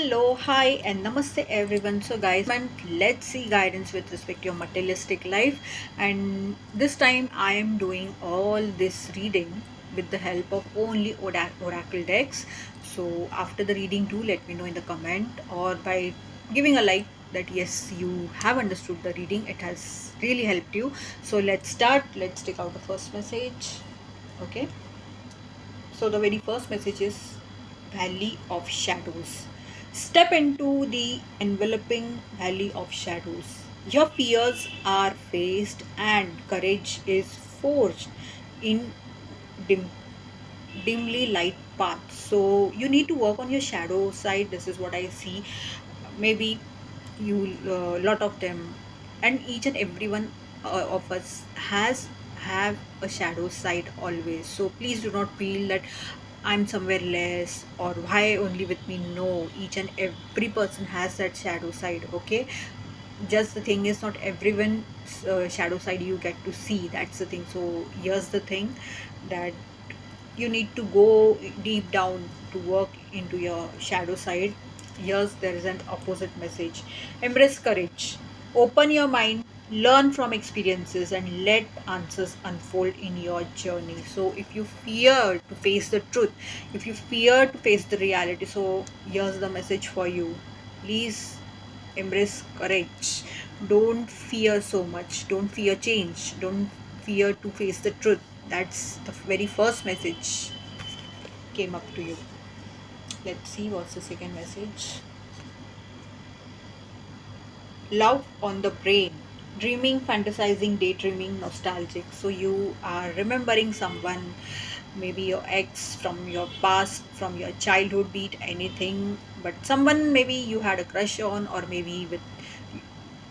Hello, hi, and namaste everyone. So, guys, let's see guidance with respect to your materialistic life. And this time, I am doing all this reading with the help of only oracle decks. So, after the reading, do let me know in the comment or by giving a like that yes, you have understood the reading. It has really helped you. So, let's start. Let's take out the first message. Okay. So, the very first message is Valley of Shadows. Step into the enveloping Valley of Shadows. Your fears are faced and courage is forged in dim, dimly light paths. So, you need to work on your shadow side. This is what I see. Maybe you, lot of them, and each and every one of us have a shadow side always. So please do not feel that I'm somewhere less or why only with me. No, each and every person has that shadow side. Okay, just the thing is not everyone's shadow side you get to see. That's the thing. So here's the thing, that you need to go deep down to work into your shadow side. Here's there is an opposite message. Embrace courage. Open your mind, learn from experiences, and let answers unfold in your journey. So, if you fear to face the truth, if you fear to face the reality, so here's the message for you. Please embrace courage. Don't fear so much. Don't fear change. Don't fear to face the truth. That's the very first message came up to you. Let's see what's the second message. Love on the brain. Dreaming, fantasizing, daydreaming, nostalgic. So you are remembering someone, maybe your ex from your past, from your childhood, be it anything, but someone maybe you had a crush on, or maybe with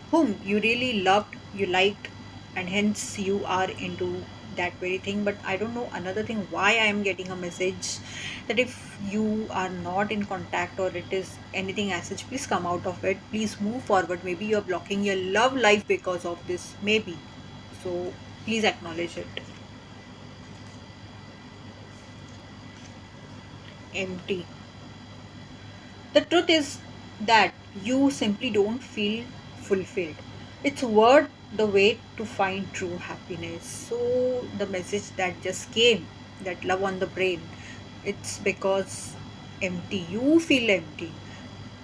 whom you really loved, you liked, and hence you are into that very thing. But I don't know another thing why I am getting a message that if you are not in contact or it is anything as such, please come out of it. Please move forward. Maybe you're blocking your love life because of this. Maybe. So please acknowledge it. Empty. The truth is that you simply don't feel fulfilled. It's worth the wait to find true happiness. So, the message that just came, that love on the brain, it's because empty. You feel empty.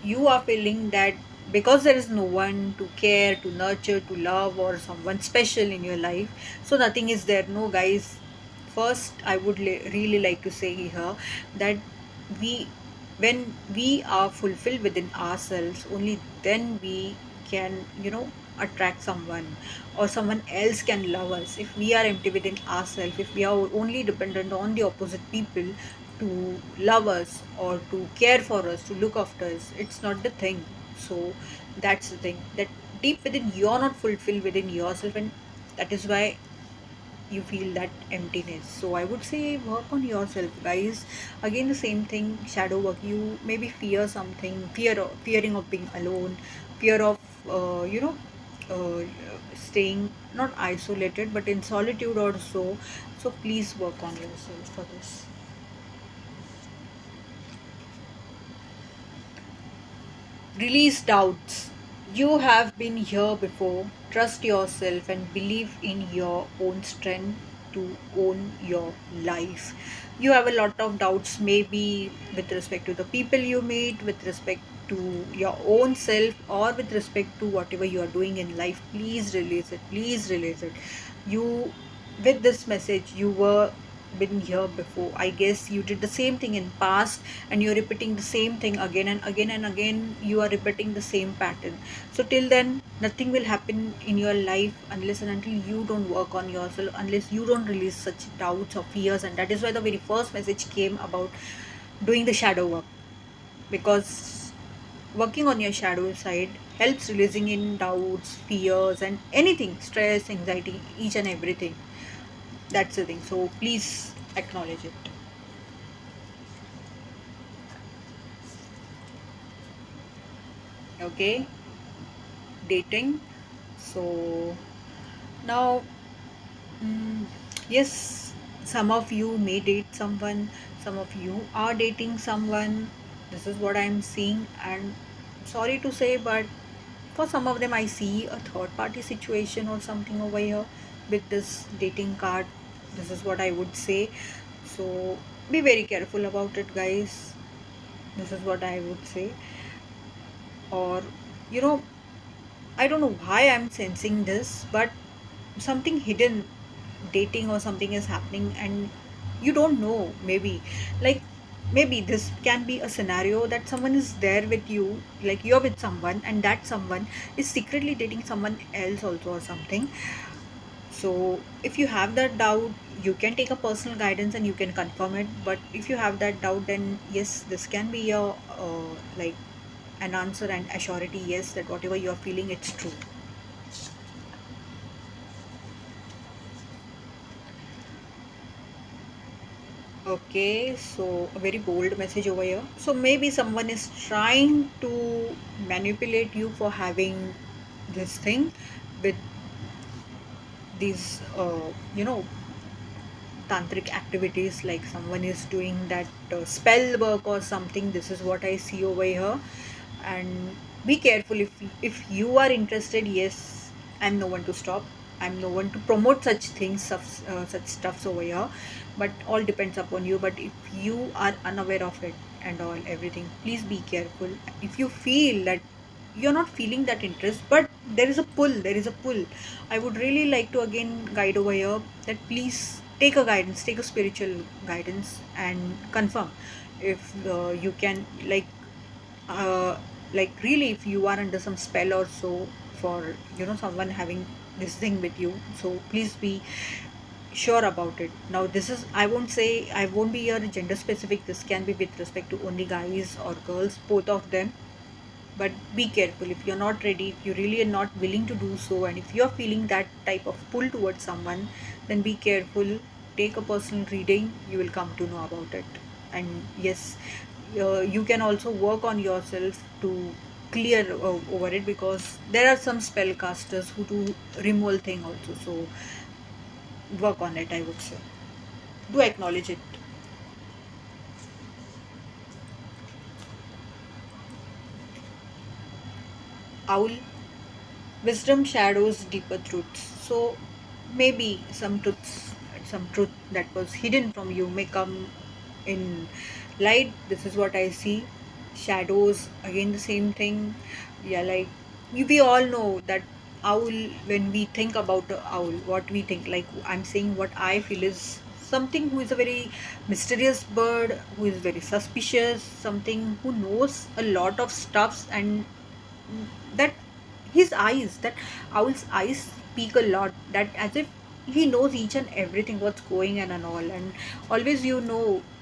You are feeling that because there is no one to care, to nurture, to love, or someone special in your life, so nothing is there. No, guys. First, I would really like to say here that we when we are fulfilled within ourselves, only then we can attract someone, or someone else can love us. If we are empty within ourselves, if we are only dependent on the opposite people to love us or to care for us, to look after us, it's not the thing. So that's the thing, that deep within you're not fulfilled within yourself, and that is why you feel that emptiness. So I would say work on yourself, guys. Again, the same thing, shadow work. You maybe fear something, fearing of being alone, fear of uh, staying not isolated but in solitude or so. So please work on yourself for this. Release doubts. You have been here before. Trust yourself and believe in your own strength to own your life. You have a lot of doubts, maybe with respect to the people you meet, with respect to your own self, or with respect to whatever you are doing in life. Please release it. Please release it. You, with this message, you were been here before. I guess you did the same thing in past, and you're repeating the same thing again and again and again. You are repeating the same pattern. So till then nothing will happen in your life unless and until you don't work on yourself, unless you don't release such doubts or fears. And that is why the very first message came about doing the shadow work, because working on your shadow side helps releasing in doubts, fears, and anything, stress, anxiety, each and everything. That's the thing. So please acknowledge it. Okay, dating. So now, mm, yes, some of you may date someone, some of you are dating someone. This is what I'm seeing, and sorry to say, but for some of them I see a third party situation or something over here with this dating card. This is what I would say. So be very careful about it, guys. This is what I would say. Or, you know, I don't know why I'm sensing this, but something hidden dating or something is happening and you don't know. Maybe, like, maybe this can be a scenario that someone is there with you, like you're with someone, and that someone is secretly dating someone else also or something. So if you have that doubt, you can take a personal guidance and you can confirm it. But if you have that doubt, then yes, this can be a like an answer and a surety, yes, that whatever you are feeling, it's true. Okay, so a very bold message over here. So maybe someone is trying to manipulate you for having this thing with these, tantric activities, like someone is doing that spell work or something. This is what I see over here. And be careful if you are interested. Yes, I'm no one to stop. I'm no one to promote such things, such stuffs over here. But all depends upon you. But if you are unaware of it and all everything, please be careful. If you feel that you're not feeling that interest, but there is a pull, I would really like to again guide over here that please take a guidance, take a spiritual guidance and confirm if you can, uh, like really, if you are under some spell or so for someone having this thing with you, so please be sure about it. Now this is, I won't say, I won't be here gender specific. This can be with respect to only guys or girls, both of them. But be careful if you're not ready, if you really are not willing to do so, and if you're feeling that type of pull towards someone, then be careful. Take a personal reading, you will come to know about it. And yes, you can also work on yourself to clear over it, because there are some spellcasters who do removal thing also. So work on it, I would say. Do acknowledge it. Owl. Wisdom shadows deeper truths. So maybe some truth that was hidden from you may come in light. This is what I see. Shadows, again, the same thing. Yeah, like we all know that owl, when we think about the owl, what we think, like I'm saying, what I feel is something who is a very mysterious bird, who is very suspicious, something who knows a lot of stuffs, and that his eyes, that owl's eyes speak a lot, that as if he knows each and everything what's going on and all, and always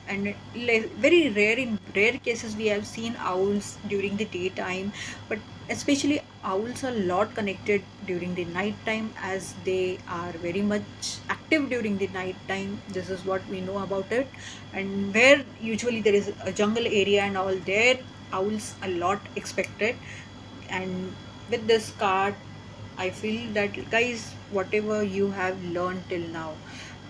and very rare, in rare cases we have seen owls during the daytime, but especially owls are a lot connected during the night time, as they are very much active during the night time. This is what we know about it. And where usually there is a jungle area and all, there owls a lot expected. And with this card, I feel that, guys, whatever you have learned till now,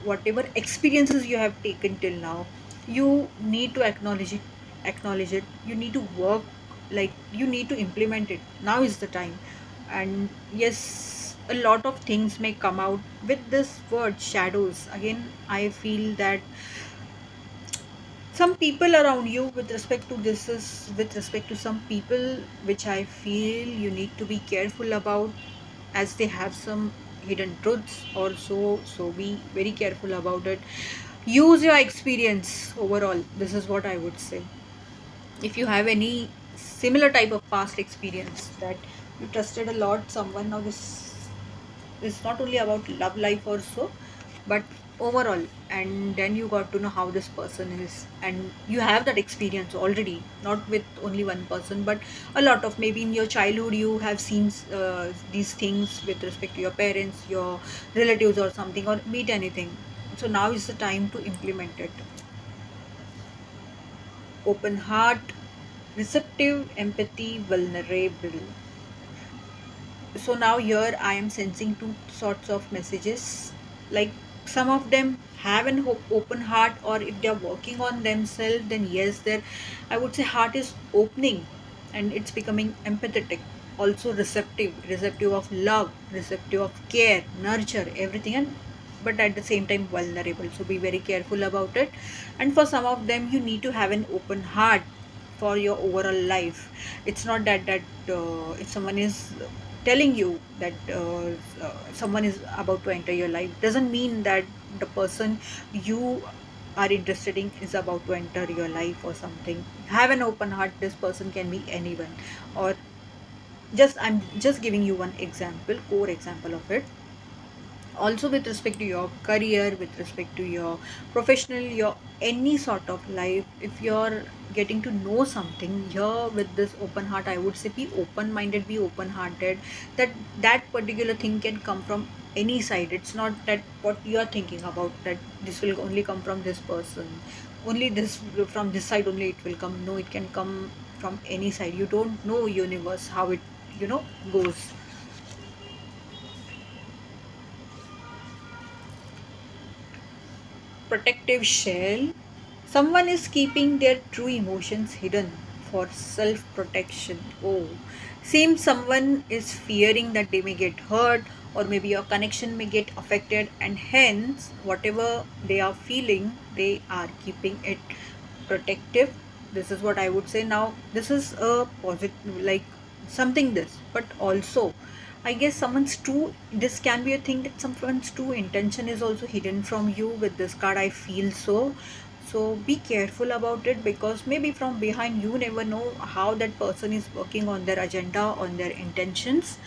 whatever experiences you have taken till now, you need to acknowledge it. You need to work, like you need to implement it. Now is the time. And yes, a lot of things may come out with this word shadows. Again, I feel that some people around you, with respect to this, is with respect to some people which I feel you need to be careful about, as they have some hidden truths also. So be very careful about it. Use your experience overall. This is what I would say. If you have any similar type of past experience that you trusted a lot someone, now this is not only about love life also, but overall, and then you got to know how this person is, and you have that experience already, not with only one person, but a lot of, maybe in your childhood you have seen these things with respect to your parents, your relatives or something, or meet anything. So now is the time to implement it. Open heart, receptive, empathy, vulnerable. So now here I am sensing two sorts of messages. Like some of them have an open heart, or if they are working on themselves, then yes, their, I would say, heart is opening and it's becoming empathetic, also receptive of love, receptive of care, nurture, everything. And but at the same time vulnerable, so be very careful about it. And for some of them, you need to have an open heart for your overall life. It's not that if someone is telling you that someone is about to enter your life, doesn't mean that the person you are interested in is about to enter your life or something. Have an open heart. This person can be anyone, or just, I'm just giving you one example, core example of it. Also with respect to your career, with respect to your professional, your any sort of life, if you're getting to know something here, with this open heart, I would say be open minded, be open hearted, that that particular thing can come from any side. It's not that what you are thinking about, that this will only come from this person, only this, from this side only it will come. No, it can come from any side. You don't know universe how it, goes. Protective shell. Someone is keeping their true emotions hidden for self protection. Oh, seems someone is fearing that they may get hurt, or maybe your connection may get affected, and hence, whatever they are feeling, they are keeping it protective. This is what I would say. Now, this is a positive, like something this, but also I guess someone's true, this can be a thing that someone's true intention is also hidden from you with this card. I feel so. So be careful about it, because maybe from behind you never know how that person is working on their agenda, on their intentions.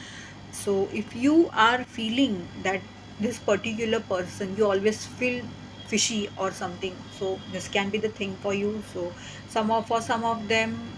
So if you are feeling that this particular person, you always feel fishy or something, so this can be the thing for you. So for some of them,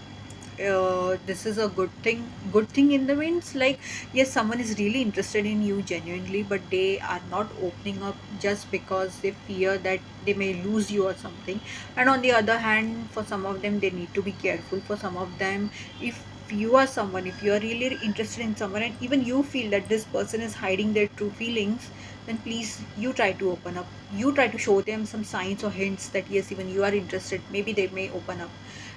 this is a good thing in the means, like, yes, someone is really interested in you genuinely, but they are not opening up just because they fear that they may lose you or something. And on the other hand, for some of them, they need to be careful. For some of them, if you are someone, if you are really interested in someone, and even you feel that this person is hiding their true feelings, then please, you try to open up. You try to show them some signs or hints that yes, even you are interested, maybe they may open up.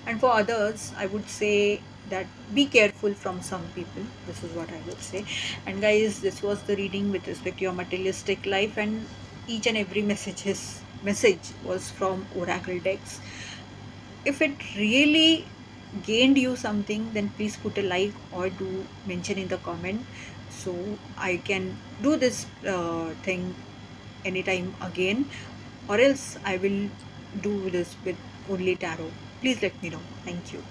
And for others, I would say that be careful from some people. This is what I would say. And guys, this was the reading with respect to your materialistic life, and each and every message was from oracle decks. If it really gained you something, then please put a like or do mention in the comment, so I can do this thing anytime again, or else I will do this with only tarot. Please let me know. Thank you.